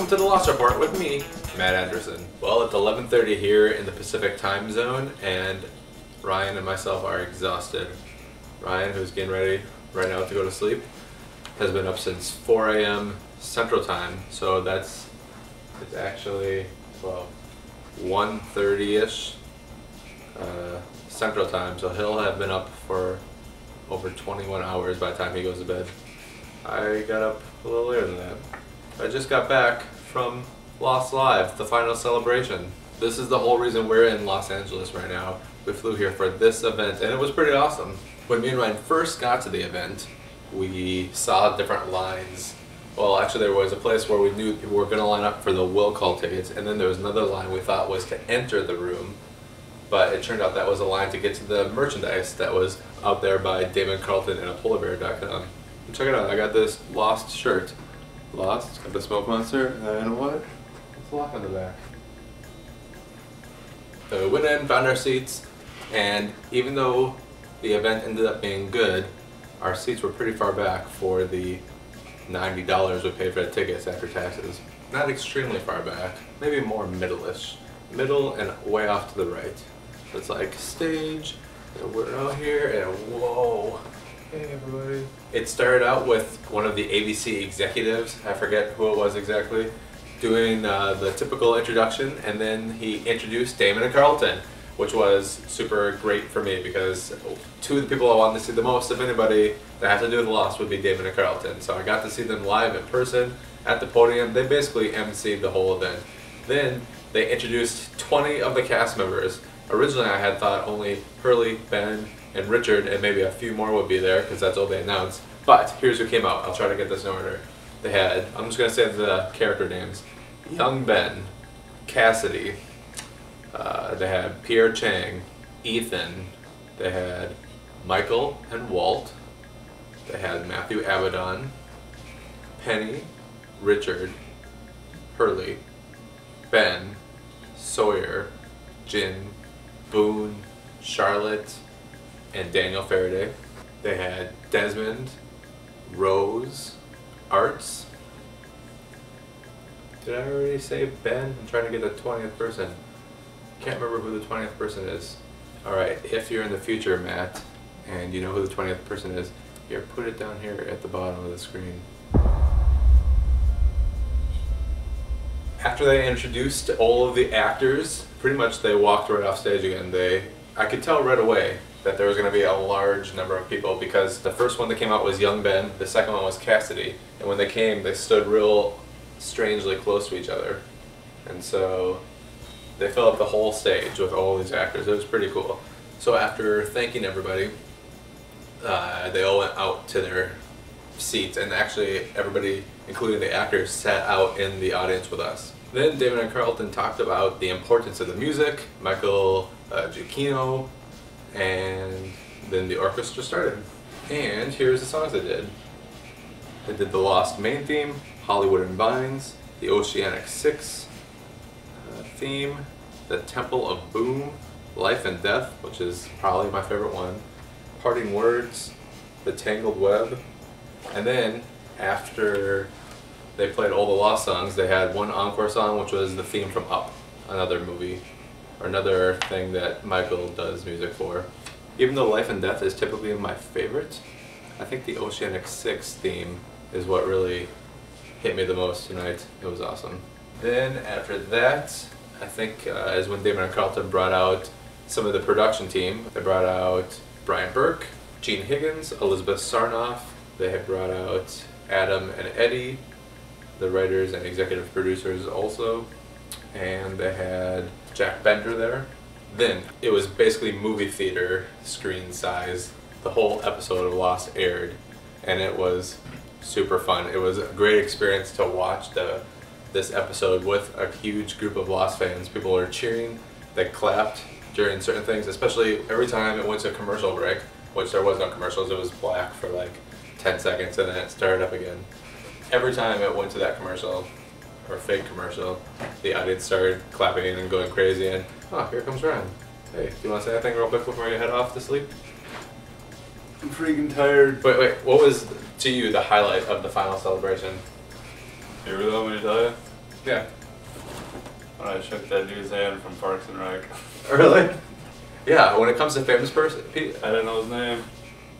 Welcome to the Lost Report with me, Matt Anderson. Well, it's 11:30 here in the Pacific time zone, and Ryan and myself are exhausted. Ryan, who's getting ready right now to go to sleep, has been up since 4 a.m. Central Time, so it's actually, well, 1:30-ish Central Time, so he'll have been up for over 21 hours by the time he goes to bed. I got up a little later than that. I just got back from Lost Live, the final celebration. This is the whole reason we're in Los Angeles right now. We flew here for this event, and it was pretty awesome. When me and Ryan first got to the event, we saw different lines. Well, actually there was a place where we knew people were going to line up for the will call tickets, and then there was another line we thought was to enter the room. But it turned out that was a line to get to the merchandise that was out there by Damon Carlton and apolarbear.com. Check it out, I got this Lost shirt. Lost, got the smoke monster, and what? It's a lock on the back. So we went in, found our seats, and even though the event ended up being good, our seats were pretty far back for the $90 we paid for the tickets after taxes. Not extremely far back, maybe more middle-ish. Middle and way off to the right. So it's like stage, and we're out here, and whoa. Hey everybody. It started out with one of the ABC executives, I forget who it was exactly, doing the typical introduction, and then he introduced Damon and Carlton, which was super great for me because two of the people I wanted to see the most, if anybody, that had to do with Lost would be Damon and Carlton. So I got to see them live in person at the podium. They basically emceed the whole event. Then they introduced 20 of the cast members. Originally I had thought only Hurley, Ben, and Richard, and maybe a few more would be there because that's all they announced. But here's who came out. I'll try to get this in order. They had, I'm just going to say the character names. Young Ben, Cassidy, they had Pierre Chang, Ethan, they had Michael and Walt, they had Matthew Abaddon, Penny, Richard, Hurley, Ben, Sawyer, Jin, Boone, Charlotte, and Daniel Faraday. They had Desmond, Rose, Arts. Did I already say Ben? I'm trying to get the 20th person. Can't remember who the 20th person is. Alright, if you're in the future, Matt, and you know who the 20th person is, here, put it down here at the bottom of the screen. After they introduced all of the actors, pretty much they walked right off stage again. I could tell right away that there was going to be a large number of people because the first one that came out was Young Ben, the second one was Cassidy, and when they came they stood real strangely close to each other, and so they filled up the whole stage with all these actors. It was pretty cool. So after thanking everybody, they all went out to their seats, and actually everybody, including the actors, sat out in the audience with us. Then Damon and Carlton talked about the importance of the music, Michael Giacchino, and then the orchestra started. And here's the songs they did. They did the Lost main theme, Hollywood and Vines, the Oceanic 6 theme, the Temple of Boom, Life and Death, which is probably my favorite one, Parting Words, the Tangled Web, and then after they played all the Lost songs, they had one encore song, which was the theme from Up, another movie, or another thing that Michael does music for. Even though Life and Death is typically my favorite, I think the Oceanic 6 theme is what really hit me the most tonight. It was awesome. Then after that, I think is when Damon and Carlton brought out some of the production team. They brought out Brian Burke, Gene Higgins, Elizabeth Sarnoff. They had brought out Adam and Eddie, the writers and executive producers also, and they had Jack Bender there. Then it was basically movie theater screen size. The whole episode of Lost aired, and it was super fun. It was a great experience to watch this episode with a huge group of Lost fans. People were cheering, they clapped during certain things, especially every time it went to a commercial break, which there was no commercials. It was black for like 10 seconds and then it started up again. Every time it went to that commercial, or fake commercial, the audience started clapping and going crazy, and oh, here comes Ryan. Hey, do you want to say anything real quick before you head off to sleep? I'm freaking tired. Wait, what was to you the highlight of the final celebration? You really want me to tell you? Yeah. When I shook that dude's hand from Parks and Rec. Really? Yeah, when it comes to famous person, I didn't know his name.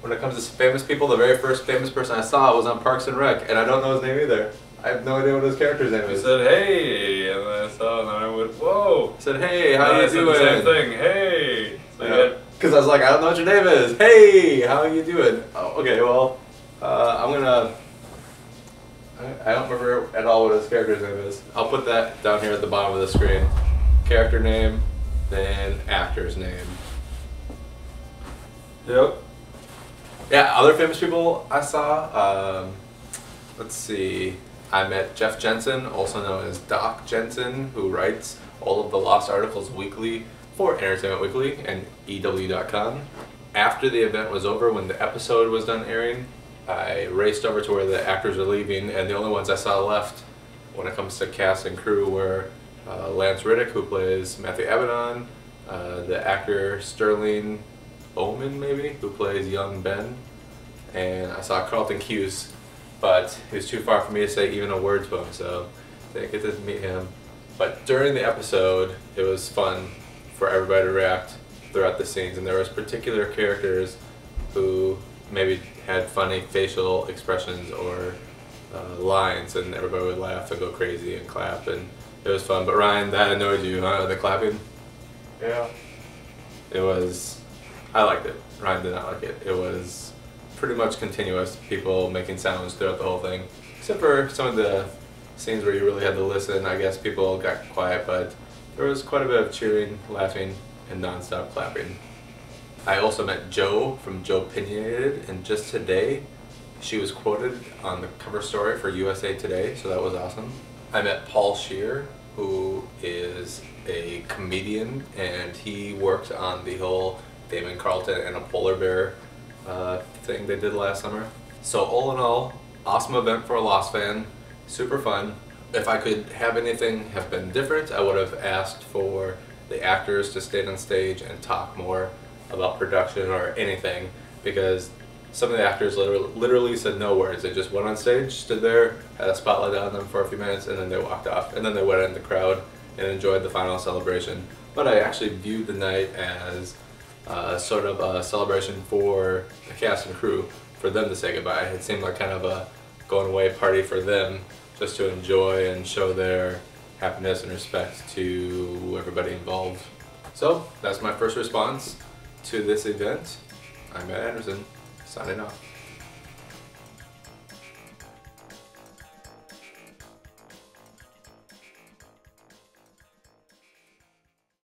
when it comes to famous people, the very first famous person I saw was on Parks and Rec, and I don't know his name either. I have no idea what his character's name He is. said, hey, and then I saw it, and then I went, whoa. I said, hey, how And you I said doing? the same thing, hey. So Because I was like, I don't know what your name is. Hey, how are you doing? Oh, okay, well, I'm gonna. I don't remember at all what his character's name is. I'll put that down here at the bottom of the screen. Character name, then actor's name. Yep. Yeah, other famous people I saw. Let's see. I met Jeff Jensen, also known as Doc Jensen, who writes all of the Lost Articles weekly for Entertainment Weekly and EW.com. After the event was over, when the episode was done airing, I raced over to where the actors were leaving, and the only ones I saw left when it comes to cast and crew were Lance Riddick, who plays Matthew Abaddon, the actor Sterling Bowman, maybe, who plays young Ben, and I saw Carlton Cuse, but he was too far for me to say even a word to him, so I didn't get to meet him. But during the episode, it was fun for everybody to react throughout the scenes, and there was particular characters who maybe had funny facial expressions or lines, and everybody would laugh and go crazy and clap, and it was fun. But Ryan, that annoyed you, huh? The clapping? Yeah. It was, I liked it. Ryan did not like it. It was pretty much continuous, people making sounds throughout the whole thing. Except for some of the scenes where you really had to listen, I guess people got quiet, but there was quite a bit of cheering, laughing, and non-stop clapping. I also met Jo from Joe Opinionated, and just today she was quoted on the cover story for USA Today, so that was awesome. I met Paul Scheer, who is a comedian, and he worked on the whole Damon Carlton and a polar bear thing they did last summer. So all in all, awesome event for a Lost fan, super fun. If I could have anything have been different, I would have asked for the actors to stay on stage and talk more about production or anything, because some of the actors literally said no words. They just went on stage, stood there, had a spotlight on them for a few minutes, and then they walked off. And then they went in the crowd and enjoyed the final celebration. But I actually viewed the night as sort of a celebration for the cast and crew, for them to say goodbye. It seemed like kind of a going away party for them, just to enjoy and show their happiness and respect to everybody involved. So that's my first response to this event. I'm Matt Anderson, signing off.